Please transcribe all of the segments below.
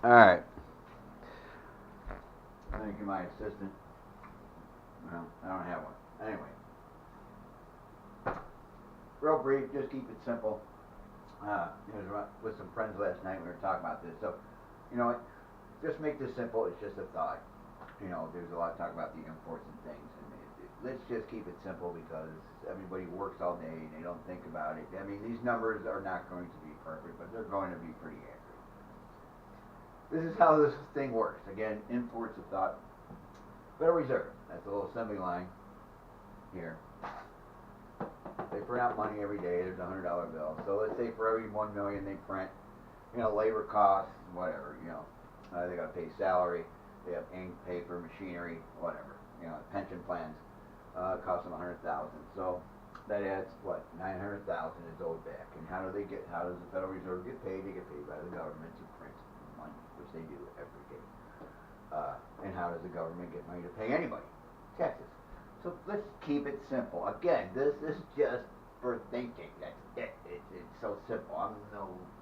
Alright. Thank you, my assistant. Well, I don't have one. Anyway, real brief, just keep it simple. With some friends last night, we were talking about this. So, you know what? Just make this simple. It's just a thought. There's a lot of talk about the imports and things, and let's just keep it simple because everybody works all day and they don't think about it. I mean, these numbers are not going to be perfect, but they're going to be pretty accurate. This is how this thing works. Again, imports of thought. Federal Reserve. That's a little assembly line here. They print out money every day. There's $100 bill. So let's say for every 1 million they print, labor costs, whatever. They got to pay salary. They have ink, paper, machinery, whatever. Pension plans cost them 100,000. So that adds what 900,000 is owed back. And how does the Federal Reserve get paid? They get paid by the government to print money, which they do every day. And how does the government get money to pay anybody? Taxes. So let's keep it simple. Again, this is just for thinking. That's it. It's so simple.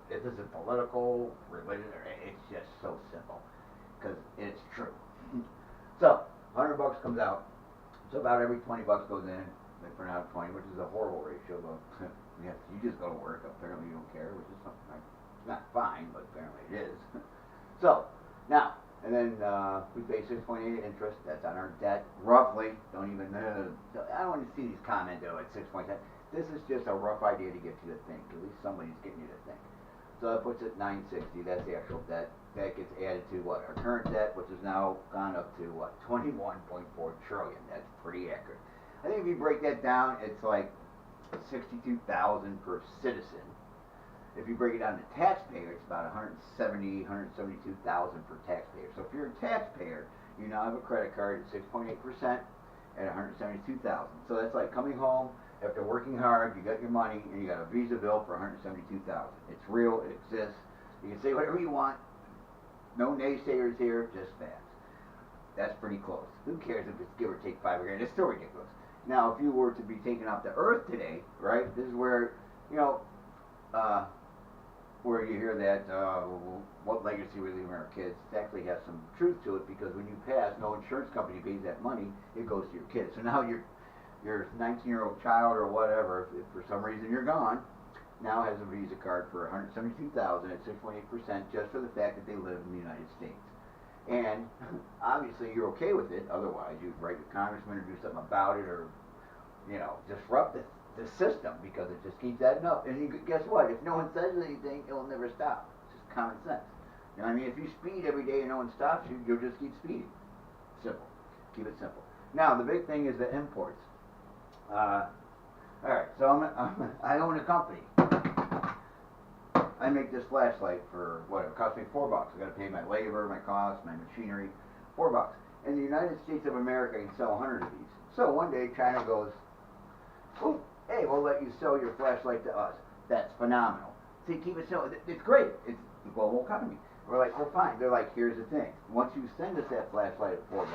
This isn't political, religion, it's just so simple. Because it's true. So, $100 comes out. So about every $20 goes in. They print out 20, which is a horrible ratio. But yes, you just go to work. Apparently you don't care, which is something like, it's not fine, but apparently it is. So, now, and then we pay 6.8 interest. That's on our debt, roughly. Don't even. I don't want to see these comments though at 6.7. This is just a rough idea to get you to think. At least somebody's getting you to think. So that puts it 960. That's the actual debt. That gets added to what our current debt, which has now gone up to what 21.4 trillion. That's pretty accurate. I think if you break that down, it's like 62,000 per citizen. If you break it down to taxpayer, it's about 172,000 per taxpayer. So if you're a taxpayer, you now have a credit card at 6.8% at 172,000. So that's like coming home after working hard, you got your money, and you got a Visa bill for 172,000. It's real, it exists. You can say whatever you want. No naysayers here, just facts. That's pretty close. Who cares if it's give or take $5 grand? It's still ridiculous. Now, if you were to be taken off the earth today, right? This is where where you hear that what legacy we leave our kids. It actually has some truth to it because when you pass, no insurance company pays that money. It goes to your kids. So now your 19-year-old child or whatever, if for some reason you're gone, now has a Visa card for 172,000 at 6.8% just for the fact that they live in the United States. And obviously you're okay with it. Otherwise, you'd write your congressman or do something about it, or disrupt the system because it just keeps adding up. And guess what? If no one says anything, it will never stop. It's just common sense. You know what I mean? If you speed every day and no one stops you, you'll just keep speeding. Simple. Keep it simple. Now the big thing is the imports. All right, so I own a company. I make this flashlight for what it cost me $4. I got to pay my labor, my costs, my machinery, $4. In the United States of America, I can sell 100 of these. So one day China goes, "Oh, hey, we'll let you sell your flashlight to us." That's phenomenal. See, keep it simple. It's great. It's the global economy. We're like, we're fine. They're like, here's the thing. Once you send us that flashlight at $4,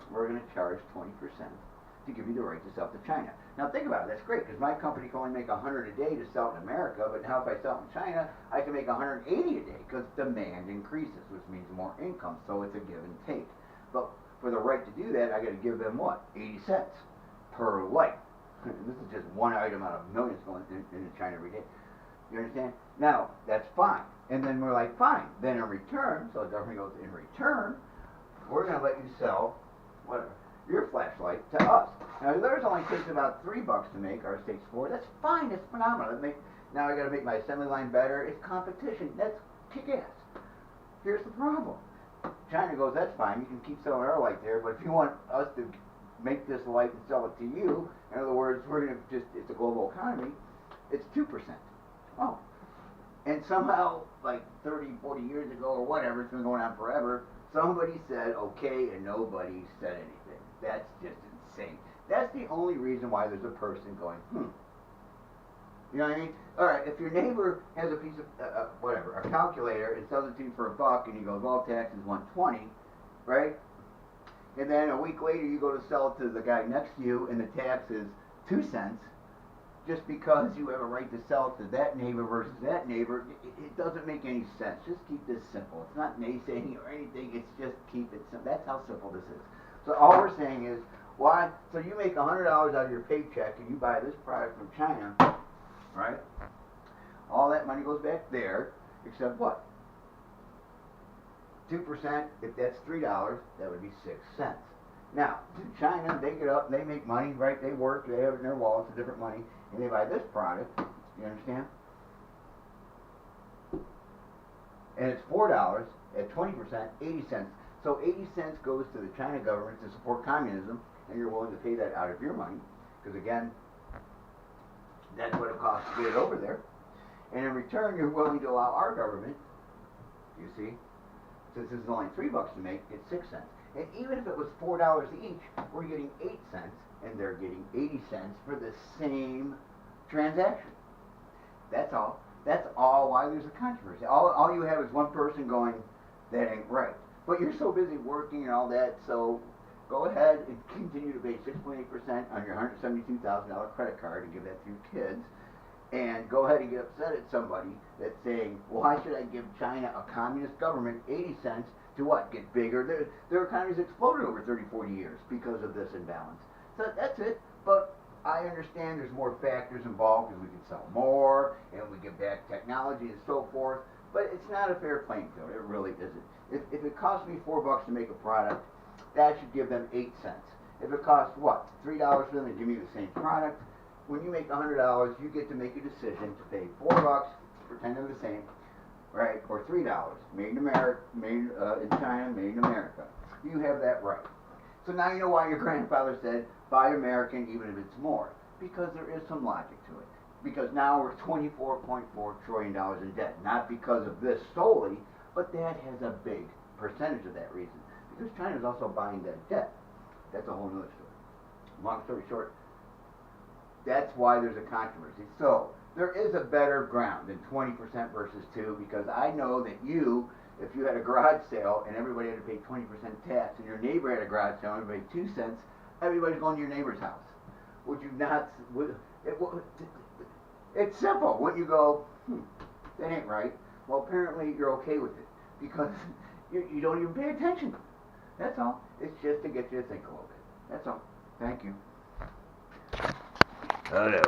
we're going to charge 20% to give you the right to sell to China. Now think about it. That's great because my company can only make 100 a day to sell in America, but now if I sell in China, I can make 180 a day because demand increases, which means more income. So it's a give and take. But for the right to do that, I got to give them what? 80 cents per light. This is just one item out of millions going into China every day. You understand? Now, that's fine. And then we're like, fine. Then in return, so the government goes, in return, we're going to let you sell whatever your flashlight to us. Now theirs only takes about $3 to make. Ours takes $4. That's fine. That's phenomenal. Now I got to make my assembly line better. It's competition. That's kick-ass. Here's the problem. China goes, that's fine. You can keep selling our light there, but if you want us to make this light and sell it to you, in other words, we're going to it's a global economy, it's 2%. Oh. And somehow, like 30, 40 years ago or whatever, it's been going on forever, somebody said okay and nobody said anything. That's just insane. That's the only reason why there's a person going, You know what I mean? All right, if your neighbor has a piece of, whatever, a calculator and sells it to you for $1 and he goes, well, tax is 120, right? And then a week later you go to sell it to the guy next to you and the tax is 2 cents. just because you have a right to sell it to that neighbor versus that neighbor, it doesn't make any sense. Just keep this simple. It's not naysaying or anything. It's just keep it simple. That's how simple this is. So all we're saying is, why? So you make $100 out of your paycheck and you buy this product from China, right? All that money goes back there, except what? 2%, if that's $3, that would be 6 cents. Now, to China, they get up, they make money, right? They work, they have it in their wallets, a different money, and they buy this product, you understand? And it's $4 at 20%, 80 cents. So 80 cents goes to the China government to support communism, and you're willing to pay that out of your money, because again, that's what it costs to get it over there. And in return, you're willing to allow our government, you see, since this is only $3 to make, it's 6 cents. And even if it was $4 each, we're getting 8 cents, and they're getting 80 cents for the same transaction. That's all. That's all why there's a controversy. All you have is one person going, that ain't right. But you're so busy working and all that, so go ahead and continue to pay 6.8% on your $172,000 credit card and give that to your kids. And go ahead and get upset at somebody that's saying, why should I give China, a communist government, 80 cents to what? Get bigger? Their economy's exploded over 30, 40 years because of this imbalance. So that's it. But I understand there's more factors involved because we can sell more and we give back technology and so forth. But it's not a fair playing field. It really isn't. If it costs me $4 to make a product, that should give them 8 cents. If it costs what? $3 for them to give me the same product. When you make $100, you get to make a decision to pay $4, pretend they're the same, right? Or $3, made in America, made in China, made in America. You have that right. So now you know why your grandfather said buy American even if it's more, because there is some logic to it. Because now we're $24.4 trillion in debt, not because of this solely, but that has a big percentage of that reason. Because China's also buying that debt. That's a whole nother story. Long story short, that's why there's a controversy. So there is a better ground than 20% versus 2, because I know that if you had a garage sale and everybody had to pay 20% tax, and your neighbor had a garage sale and everybody paid 2 cents, everybody's going to your neighbor's house. Would you not? It's simple. Wouldn't you go, that ain't right? Well, apparently you're okay with it because you don't even pay attention. That's all. It's just to get you to think a little bit. That's all. Thank you. Hello.